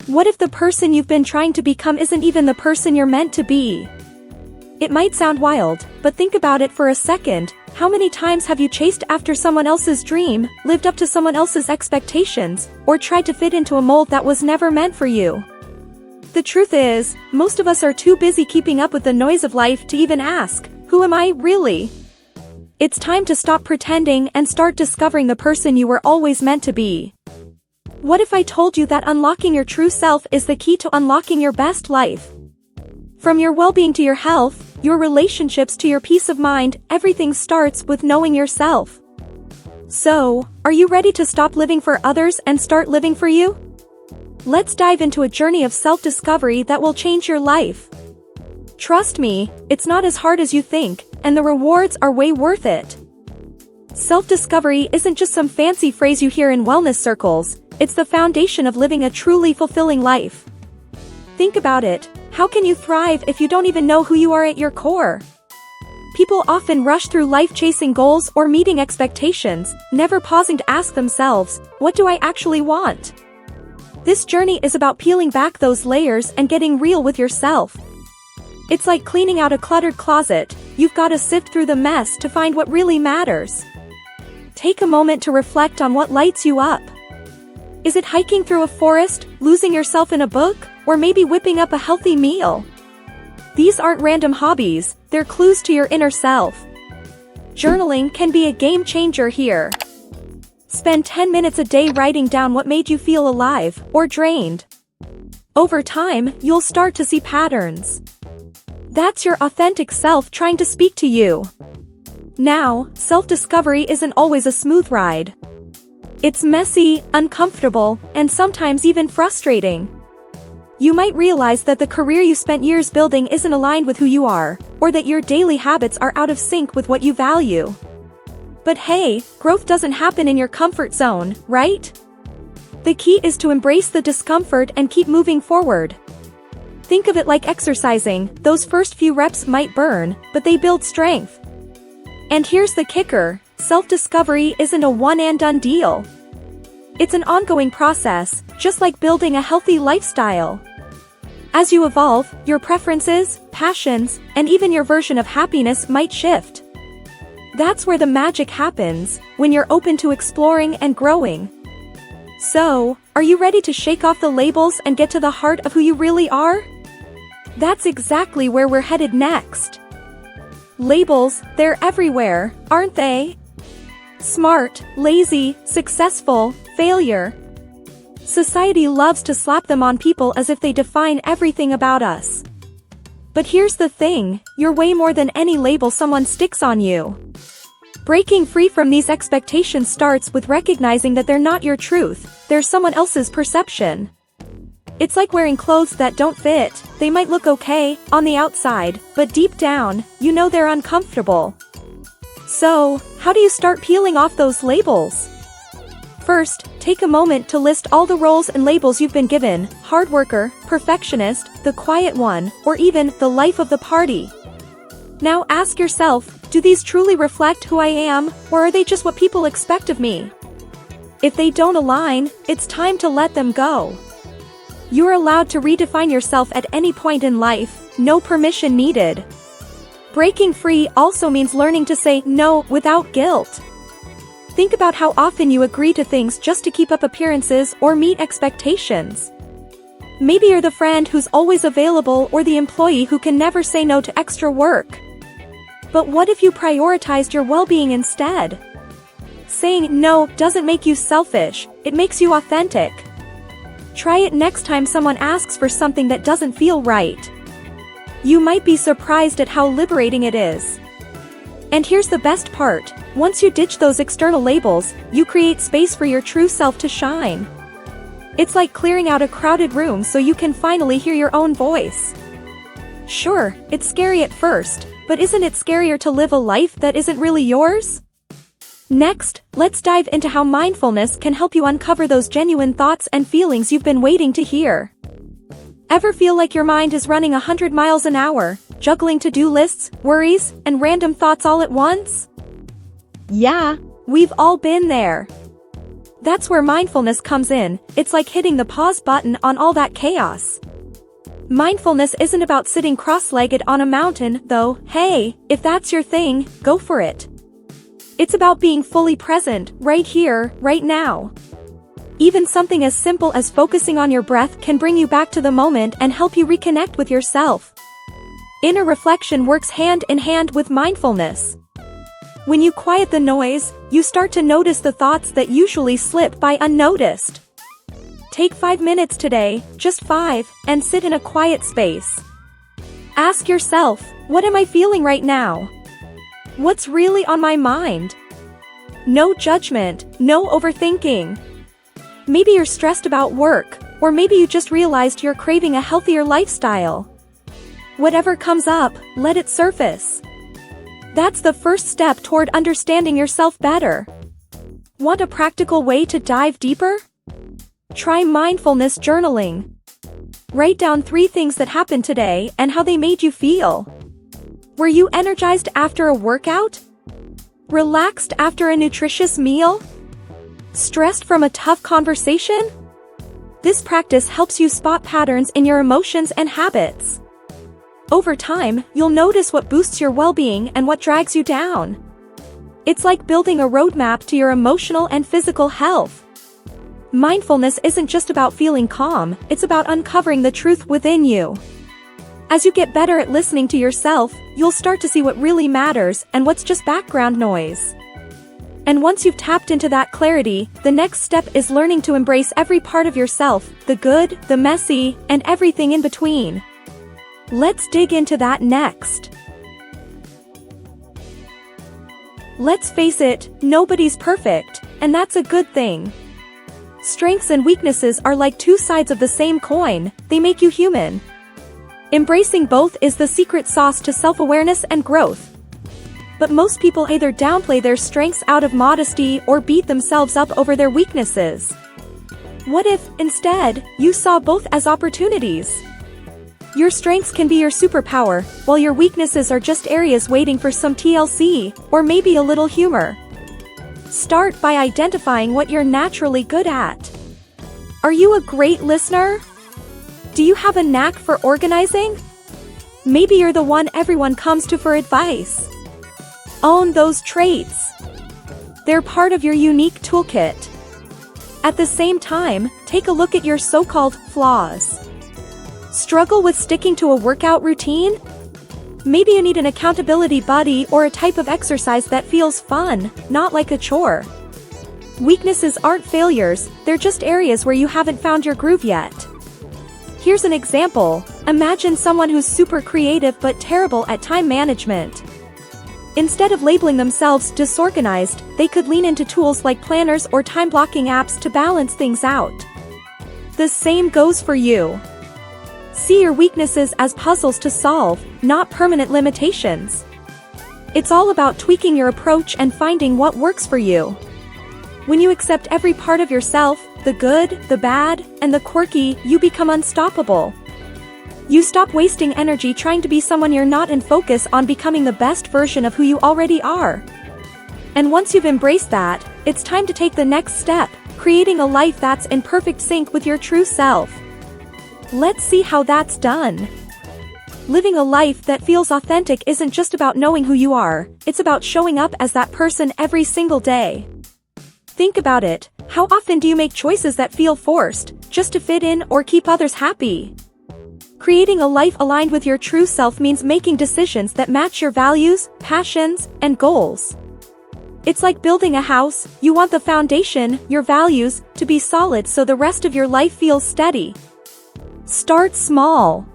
What if the person you've been trying to become isn't even the person you're meant to be? It might sound wild, but think about it for a second. How many times have you chased after someone else's dream, lived up to someone else's expectations, or tried to fit into a mold that was never meant for you? The truth is, most of us are too busy keeping up with the noise of life to even ask, who am I really? It's time to stop pretending and start discovering the person you were always meant to be. What if I told you that unlocking your true self is the key to unlocking your best life? From your well-being to your health, your relationships to your peace of mind, everything starts with knowing yourself. So, are you ready to stop living for others and start living for you? Let's dive into a journey of self-discovery that will change your life. Trust me, it's not as hard as you think, and the rewards are way worth it. Self-discovery isn't just some fancy phrase you hear in wellness circles, it's the foundation of living a truly fulfilling life. Think about it, how can you thrive if you don't even know who you are at your core? People often rush through life chasing goals or meeting expectations, never pausing to ask themselves, what do I actually want? This journey is about peeling back those layers and getting real with yourself. It's like cleaning out a cluttered closet, you've got to sift through the mess to find what really matters. Take a moment to reflect on what lights you up. Is it hiking through a forest, losing yourself in a book, or maybe whipping up a healthy meal? These aren't random hobbies, they're clues to your inner self. Journaling can be a game changer here. Spend 10 minutes a day writing down what made you feel alive or drained. Over time, you'll start to see patterns. That's your authentic self trying to speak to you. Now, self-discovery isn't always a smooth ride. It's messy, uncomfortable, and sometimes even frustrating. You might realize that the career you spent years building isn't aligned with who you are, or that your daily habits are out of sync with what you value. But hey, growth doesn't happen in your comfort zone, right? The key is to embrace the discomfort and keep moving forward. Think of it like exercising, those first few reps might burn, but they build strength. And here's the kicker, self-discovery isn't a one-and-done deal. It's an ongoing process, just like building a healthy lifestyle. As you evolve, your preferences, passions, and even your version of happiness might shift. That's where the magic happens, when you're open to exploring and growing. So, are you ready to shake off the labels and get to the heart of who you really are? That's exactly where we're headed next. Labels, they're everywhere, aren't they? Smart, lazy, successful, failure. Society loves to slap them on people as if they define everything about us. But here's the thing, you're way more than any label someone sticks on you. Breaking free from these expectations starts with recognizing that they're not your truth, they're someone else's perception. It's like wearing clothes that don't fit, they might look okay on the outside, but deep down, you know they're uncomfortable. So, how do you start peeling off those labels? First, take a moment to list all the roles and labels you've been given: hard worker, perfectionist, the quiet one, or even the life of the party. Now ask yourself, do these truly reflect who I am, or are they just what people expect of me? If they don't align, it's time to let them go. You're allowed to redefine yourself at any point in life, no permission needed. Breaking free also means learning to say no without guilt. Think about how often you agree to things just to keep up appearances or meet expectations. Maybe you're the friend who's always available or the employee who can never say no to extra work. But what if you prioritized your well-being instead? Saying no doesn't make you selfish, it makes you authentic. Try it next time someone asks for something that doesn't feel right. You might be surprised at how liberating it is. And here's the best part, once you ditch those external labels, you create space for your true self to shine. It's like clearing out a crowded room so you can finally hear your own voice. Sure, it's scary at first, but isn't it scarier to live a life that isn't really yours? Next, let's dive into how mindfulness can help you uncover those genuine thoughts and feelings you've been waiting to hear. Ever feel like your mind is running 100 miles an hour, juggling to-do lists, worries, and random thoughts all at once? Yeah, we've all been there. That's where mindfulness comes in. It's like hitting the pause button on all that chaos. Mindfulness isn't about sitting cross-legged on a mountain, though. Hey, if that's your thing, go for it. It's about being fully present, right here, right now. Even something as simple as focusing on your breath can bring you back to the moment and help you reconnect with yourself. Inner reflection works hand in hand with mindfulness. When you quiet the noise, you start to notice the thoughts that usually slip by unnoticed. Take 5 minutes today, just 5, and sit in a quiet space. Ask yourself, what am I feeling right now? What's really on my mind? No judgment, no overthinking. Maybe you're stressed about work, or maybe you just realized you're craving a healthier lifestyle. Whatever comes up, let it surface. That's the first step toward understanding yourself better. Want a practical way to dive deeper? Try mindfulness journaling. Write down 3 things that happened today and how they made you feel. Were you energized after a workout? Relaxed after a nutritious meal? Stressed from a tough conversation? This practice helps you spot patterns in your emotions and habits. Over time, you'll notice what boosts your well-being and what drags you down. It's like building a roadmap to your emotional and physical health. Mindfulness isn't just about feeling calm, it's about uncovering the truth within you. As you get better at listening to yourself, you'll start to see what really matters and what's just background noise. And once you've tapped into that clarity, the next step is learning to embrace every part of yourself, the good, the messy, and everything in between. Let's dig into that next. Let's face it, nobody's perfect, and that's a good thing. Strengths and weaknesses are like 2 sides of the same coin, they make you human. Embracing both is the secret sauce to self-awareness and growth. But most people either downplay their strengths out of modesty or beat themselves up over their weaknesses. What if, instead, you saw both as opportunities? Your strengths can be your superpower, while your weaknesses are just areas waiting for some TLC, or maybe a little humor. Start by identifying what you're naturally good at. Are you a great listener? Do you have a knack for organizing? Maybe you're the one everyone comes to for advice. Own those traits. They're part of your unique toolkit. At the same time, take a look at your so-called flaws. Struggle with sticking to a workout routine? Maybe you need an accountability buddy or a type of exercise that feels fun, not like a chore. Weaknesses aren't failures, they're just areas where you haven't found your groove yet. Here's an example. Imagine someone who's super creative but terrible at time management. Instead of labeling themselves disorganized, they could lean into tools like planners or time-blocking apps to balance things out. The same goes for you. See your weaknesses as puzzles to solve, not permanent limitations. It's all about tweaking your approach and finding what works for you. When you accept every part of yourself, the good, the bad, and the quirky, you become unstoppable. You stop wasting energy trying to be someone you're not and focus on becoming the best version of who you already are. And once you've embraced that, it's time to take the next step, creating a life that's in perfect sync with your true self. Let's see how that's done. Living a life that feels authentic isn't just about knowing who you are, it's about showing up as that person every single day. Think about it, how often do you make choices that feel forced, just to fit in or keep others happy? Creating a life aligned with your true self means making decisions that match your values, passions, and goals. It's like building a house, you want the foundation, your values, to be solid so the rest of your life feels steady. Start small.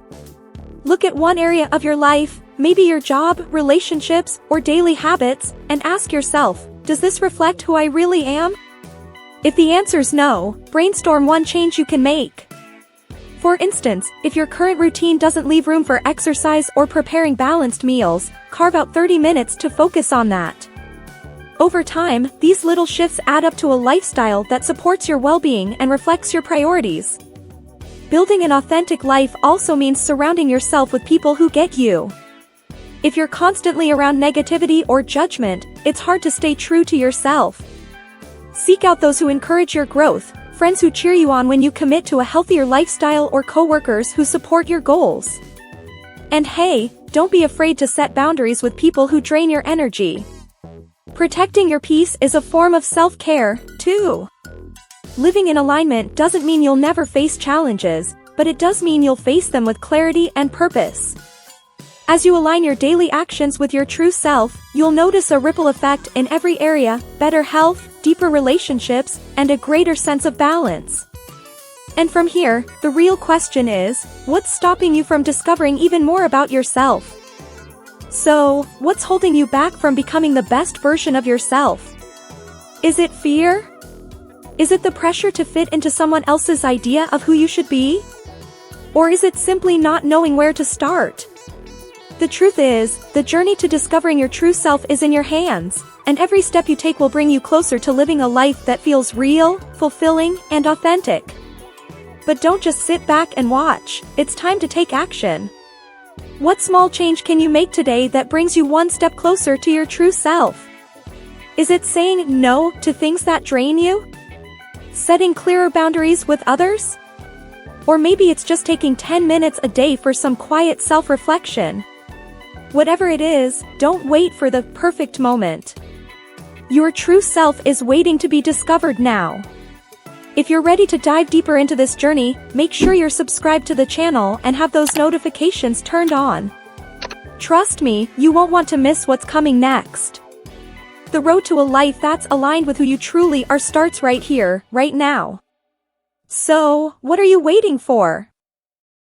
Look at one area of your life, maybe your job, relationships, or daily habits, and ask yourself, does this reflect who I really am? If the answer's no, brainstorm one change you can make. For instance, if your current routine doesn't leave room for exercise or preparing balanced meals, carve out 30 minutes to focus on that. Over time, these little shifts add up to a lifestyle that supports your well-being and reflects your priorities. Building an authentic life also means surrounding yourself with people who get you. If you're constantly around negativity or judgment, it's hard to stay true to yourself. Seek out those who encourage your growth, friends who cheer you on when you commit to a healthier lifestyle, or coworkers who support your goals. And hey, don't be afraid to set boundaries with people who drain your energy. Protecting your peace is a form of self-care, too. Living in alignment doesn't mean you'll never face challenges, but it does mean you'll face them with clarity and purpose. As you align your daily actions with your true self, you'll notice a ripple effect in every area: better health, deeper relationships, and a greater sense of balance. And from here, the real question is, what's stopping you from discovering even more about yourself? So, what's holding you back from becoming the best version of yourself? Is it fear? Is it the pressure to fit into someone else's idea of who you should be? Or is it simply not knowing where to start? The truth is, the journey to discovering your true self is in your hands, and every step you take will bring you closer to living a life that feels real, fulfilling, and authentic. But don't just sit back and watch, it's time to take action. What small change can you make today that brings you one step closer to your true self? Is it saying no to things that drain you? Setting clearer boundaries with others? Or maybe it's just taking 10 minutes a day for some quiet self-reflection. Whatever it is, don't wait for the perfect moment. Your true self is waiting to be discovered now. If you're ready to dive deeper into this journey, make sure you're subscribed to the channel and have those notifications turned on. Trust me, you won't want to miss what's coming next. The road to a life that's aligned with who you truly are starts right here, right now. So, what are you waiting for?